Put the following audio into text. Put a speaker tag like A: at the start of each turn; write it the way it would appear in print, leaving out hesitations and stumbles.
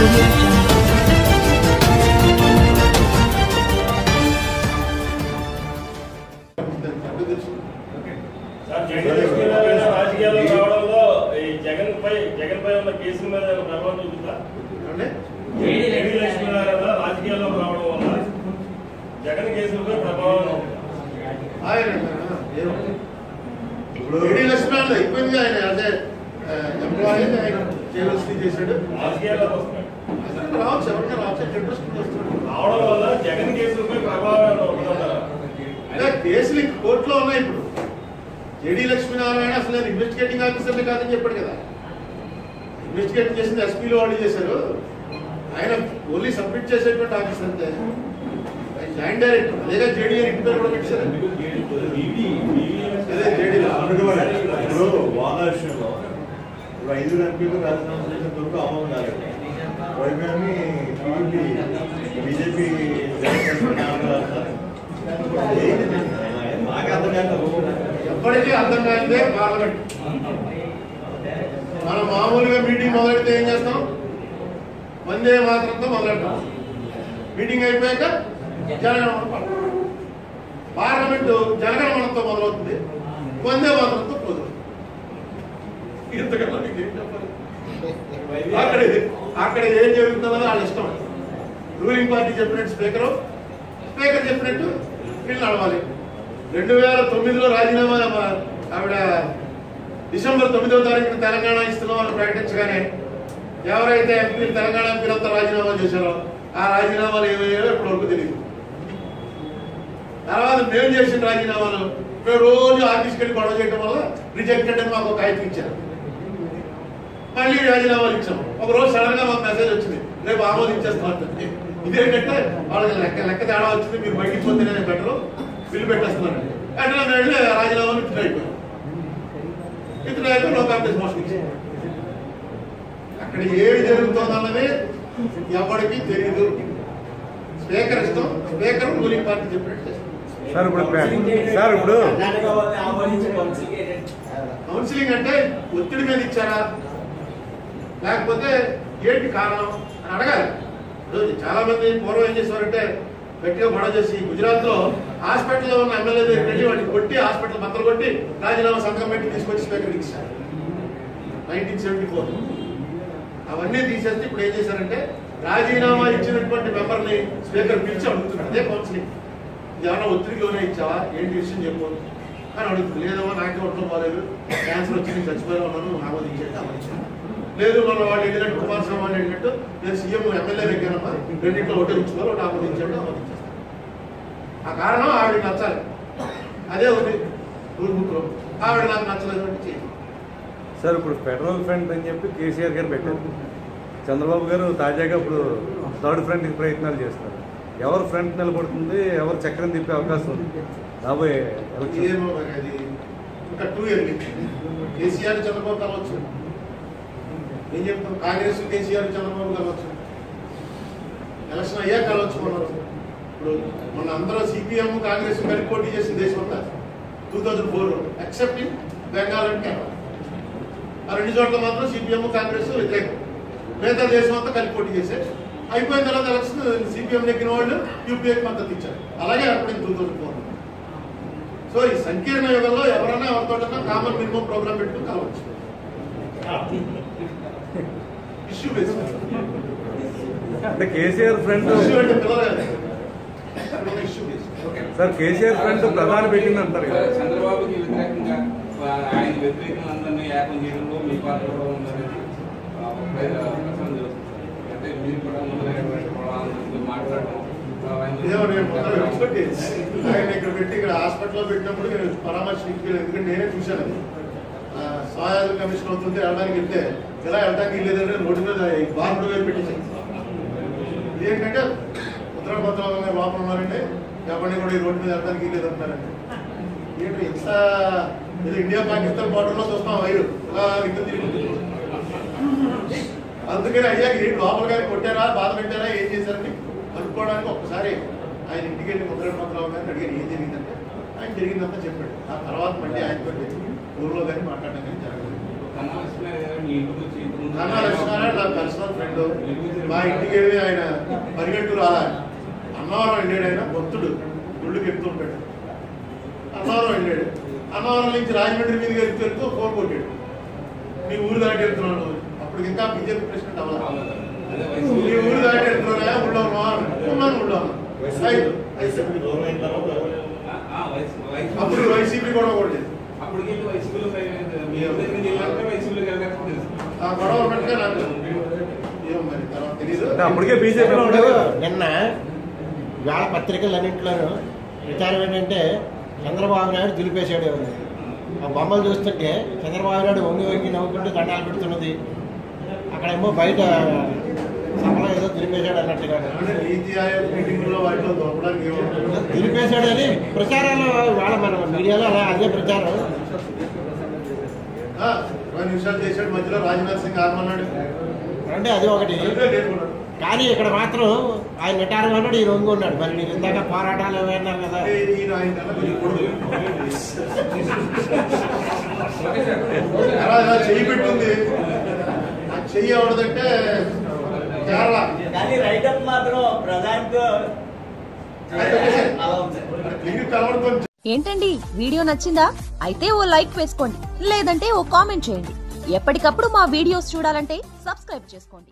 A: audio jungle.
B: రాజకీయాల్లో రావడంలో ఈ జగన్ పై ఉన్న కేసుల మీద ప్రభావం చూపుతా లక్ష్మీనారాయణ రాజకీయాల్లో రావడం వల్ల జగన్ కేసులపై ప్రభావం
C: ఇప్పుడు లక్ష్మీనారాయణ అయిపోయింది. ఆయన అదే ఎంప్లాయీ ఆయన చేయవలసి చేశాడు.
B: రాజకీయాల్లో వస్తున్నాడు
C: రావచ్చు, ఎవరికైనా రావచ్చు.
B: రావడం వల్ల జగన్ కేసులపై ప్రభావం ఉంటుంటారా?
C: అంటే కేసులు కోర్టులో ఉన్నాయి. ఇప్పుడు జేడీ లక్ష్మీనారాయణ అసలు నేను ఇన్వెస్టిగేటింగ్ ఆఫీసర్ని కాదని చెప్పాడు కదా. ఇన్వెస్టిగేట్ చేసింది ఎస్పీలు వాళ్ళు చేశారు. ఆయన ఓన్లీ సబ్మిట్ చేసేటువంటి ఆఫీసర్ అంతే. జాయింట్ డైరెక్టర్ అదేగా జేడీ అని పేరు కూడా పెట్టారు. అదే జేడీలో
D: ఇప్పుడు వాదా విషయంలో ఇప్పుడు 5 ఎంపీలు రాజీనామా చేసిన వరకు అమలు కాలేదు. వైద్యాన్ని బీజేపీ మాకు అర్థం కాదు.
C: ఎప్పటికీ అర్థం కానిదే పార్లమెంట్. మనం మామూలుగా మీటింగ్ మొదలెడితే ఏం చేస్తాం? వందే మాత్రంతో మొదలెడతాం. మీటింగ్ అయిపోయాక జనగణమన. పార్లమెంటు జనగణమనంతో మొదలవుతుంది, వందే మాత్రంతో కుదరదు. ఇంతకన్నా మీకు ఏం చెప్పాలి? అక్కడ ఏం జరుగుతుందో వాళ్ళ ఇష్టం. రూలింగ్ పార్టీ చెప్పినట్టు స్పీకర్ చెప్పినట్టు వీళ్ళు నడవాలి. 2009లో రాజీనామా ఆవిడ డిసెంబర్ 9వ తారీఖున తెలంగాణ ఇస్తున్నామని ప్రకటించగానే ఎవరైతే ఎంపీలు తెలంగాణ ఎంపీలంతా రాజీనామా చేశారో ఆ రాజీనామాలు ఏమయ్యాయో ఇప్పటివరకు తెలియదు. తర్వాత మేము చేసిన రాజీనామాలు మేము రోజు ఆఫీస్కి వెళ్ళి గొడవ చేయడం వల్ల రిజెక్టెడ్ అని మాకు ఒక కాగితం ఇచ్చారు. మళ్ళీ రాజీనామాలు ఇచ్చాము. ఒక రోజు సడన్ గా మాకు మెసేజ్ వచ్చింది, రేపు ఆమోదించేస్తాం. ఇదేంటంటే వాళ్ళకి లెక్క తేడా వచ్చింది, మీరు బయటికి పోతేనే బెటరు, బిల్లు పెట్టేస్తున్నాను. అంటే నేను రాజీనామాలు ఇతర అయిపోయాను. నో కాంగ్రెస్ మోషన్ ఇచ్చాను. అక్కడ ఏమి జరుగుతుందన్నది ఎవరికి తెలియదు. స్పీకర్ ఇష్టం, స్పీకర్ రూలింగ్ పార్టీ చెప్పినట్టు కౌన్సిలింగ్ అంటే ఒత్తిడి మీద ఇచ్చారా లేకపోతే ఏంటి కారణం అని అడగాలి. చాలా మంది పూర్వం ఏం చేసేవారంటే గట్టిగా గొడవ చేసి గుజరాత్ లో హాస్పిటల్లో ఉన్న ఎమ్మెల్యే దగ్గరికి వెళ్ళి వాటిని కొట్టి హాస్పిటల్ బద్దలు కొట్టి రాజీనామా సంఘం పెట్టి తీసుకొచ్చి స్పీకర్ ఇచ్చారు 1974. అవన్నీ తీసేస్తే ఇప్పుడు ఏం చేశారంటే రాజీనామా ఇచ్చినటువంటి మెంబర్ని స్పీకర్ పిలిచి అడుగుతున్నారు. అదే కౌన్సిలింగ్. ఏమన్నా ఒత్తిడిలోనే ఇచ్చావా, ఏంటి విషయం చెప్పు అని అడుగుతుంది. లేదమ్మా నాకే ఒంట్లో బాలేదు, క్యాన్సర్ వచ్చి నేను చచ్చిపోయినా ఉన్నాను, ఆమోదించండి ఆమోదించాను. లేదు మన వాళ్ళు వెళ్ళినట్టు కుమారస్వామి వాళ్ళు వెళ్ళినట్టు నేను సీఎం ఎమ్మెల్యే దగ్గరమ్మా రెండింటిలో ఒకటే ఉంచుకోవాలి, ఒకటి ఆమోదించండి ఆమోదించేస్తాను. ఆ కారణం ఆవిడకి నచ్చాలి. అదే ఉంది రూల్ బుక్ లో. ఆవిడ నాకు నచ్చలేదు అంటే చేయాలి.
E: సార్ ఇప్పుడు ఫెడరల్ ఫ్రంట్ అని చెప్పి కేసీఆర్ గారు పెట్టారు. చంద్రబాబు గారు తాజాగా ఇప్పుడు థర్డ్ ఫ్రంట్ ప్రయత్నాలు చేస్తారు. ఎవరు ఫ్రంట్ నిలబడుతుంది, ఎవరు చక్రం తిప్పే అవకాశం ఉంది రాబోయే
C: ఏమో అది ఇంకా 2 ఇయర్స్. కేసీఆర్ చంద్రబాబు కలవచ్చు. ఏం చెప్తాం? కాంగ్రెస్ కేసీఆర్ చంద్రబాబు కలవచ్చు. ఎలక్షన్ అయ్యా కలవచ్చు. ఇప్పుడు మన అందరూ సిపిఎం కాంగ్రెస్ కలిపి పోటీ చేసిన దేశం అంతా 2004 except in Bengal and Kerala. ఆ 2 చోట్ల మాత్రం సిపిఎం కాంగ్రెస్ వ్యతిరేకం. మిగతా దేశం అంతా కలిపి పోటీ చేసే అయిపోయిన తర్వాత ఎలక్షన్ సిపిఎం నెగ్గిన వాళ్ళు యూపీఏకి మద్దతు ఇచ్చారు. అలాగే ఏర్పడింది 2004. సో ఈ సంకీర్ణ యుగంలో ఎవరైనా ఎవరితోటన్నా కామన్ మినిమం ప్రోగ్రామ్ పెట్టుకుని కలవచ్చు. ఇష్యూ బేస్
E: అంటే కేసీఆర్ ఫ్రంట్
C: ఇష్యూ అంటే పిల్లలు issue base.
E: Sir KCR front ప్రధాని పెట్టింది అంటారు కదా.
F: చంద్రబాబుకి వ్యతిరేకంగా ఆయన వ్యతిరేకంగా అందరినీ ఏకం చేయడంలో మీ పాత్ర కూడా ఉందని అంటే మీరు కూడా మాట్లాడడం
C: ఆయన ఇక్కడ పెట్టి ఇక్కడ హాస్పిటల్లో పెట్టినప్పుడు నేను పరామర్శ ఎందుకంటే నేనే చూశాను. అది సహాయాల కమిషన్ అవుతుంది వెళ్ళడానికి వెళ్తే ఇలా వెళ్ళడానికి వెళ్ళేదంటే రోడ్డు మీద బార్డు వేరు పెట్టేసాను. ఇదేంటంటే ఉత్తరభద్రాలు లోపల ఉన్నారంటే ఎవరిని కూడా ఈ రోడ్డు మీద వెళ్ళడానికి వెళ్ళేదంటారండి. ఏంటంటే ఎంత ఇండియా పాకిస్తాన్ బార్డర్ లో చూస్తాం వైరు ఇలా తిరుగుతుంది. అందుకని అయ్యాక ఏంటి లోపల గారి కొట్టారా, బాధ పెట్టారా, ఏం చేశారని కనుక్కోవడానికి ఒక్కసారి ఆయన ఇంటికి వెళ్ళి ముద్రమంత్రావు గారిని అడిగారు ఏం జరిగిందంటే ఆయన జరిగిందంతా చెప్పాడు. ఆ తర్వాత మళ్ళీ ఆయనతో ఊర్లో కానీ మాట్లాడడం కానీ జరగలేదు. కన్నా లక్ష్మీనారాయణ నా పర్సనల్ ఫ్రెండ్. ఇప్పుడు మా ఇంటికి వెళ్ళి ఆయన పరిగెట్టు రాలా అన్నవరం వెళ్ళాడు, ఆయన భక్తుడు గుళ్ళకి వెళ్తుంటాడు. అన్నవరం వెళ్ళాడు, అన్నవరం నుంచి రాజమండ్రి మీదకి వెళ్తూ ఫోన్ కొట్టాడు, నీ ఊరు దాటి వెళ్తున్నాను. అప్పుడు ఇంకా బీజేపీ ప్రెసిడెంట్ అవ్వాలి. నీ ఊరు దాటి వెళ్తున్నా ఊళ్ళో ఉన్నాను ఊళ్ళో అప్పుడు వైసీపీ కూడా కొట్టలేదు. ఆ గొడవ పెట్టగా నాకు ఏమో మరి తర్వాత తెలీదు.
E: అప్పటికే బీజేపీలో ఉండదు.
A: నిన్న వేళ పత్రికలన్నింటిలోనూ విచారం ఏంటంటే చంద్రబాబు నాయుడు దులిపేశాడు. ఆ బొమ్మలు చూస్తుంటే చంద్రబాబు నాయుడు వంగి వంగి నవ్వుకుంటూ దండాలు పెడుతున్నది, అక్కడేమో బయట సభలో ఏదో దులిపేశాడు అన్నట్టుగా.
C: నీతి ఆయోగ్ మీటింగ్లో వాటిలో దొరకడానికి
A: దులిపేశాడు అని ప్రచారాలు వాళ్ళ మన మీడియాలో అలా అదే ప్రచారం.
C: 20 నిమిషాలు చేశాడు, మధ్యలో రాజ్నాథ్ సింగ్ ఆగమన్నాడు
A: అంటే అది ఒకటి. కానీ ఇక్కడ మాత్రం ఆయన నిటారుగా ఉన్నాడు, ఈ రొంగు ఉన్నాడు. మరి మీరు ఇందాక పోరాటాలు అన్నారు కదా,
C: చెయ్యి పెట్టింది, చెయ్యి అవడదంటే కేరళ
G: కానీ రైటప్ మాత్రం ప్రధానితో
C: కలవడంతో.
H: ఏంటండి వీడియో నచ్చిందా? అయితే ఓ లైక్ వేసుకోండి, లేదంటే ఓ కామెంట్ చేయండి. ఎప్పటికప్పుడు మా వీడియోస్ చూడాలంటే సబ్స్క్రైబ్ చేసుకోండి.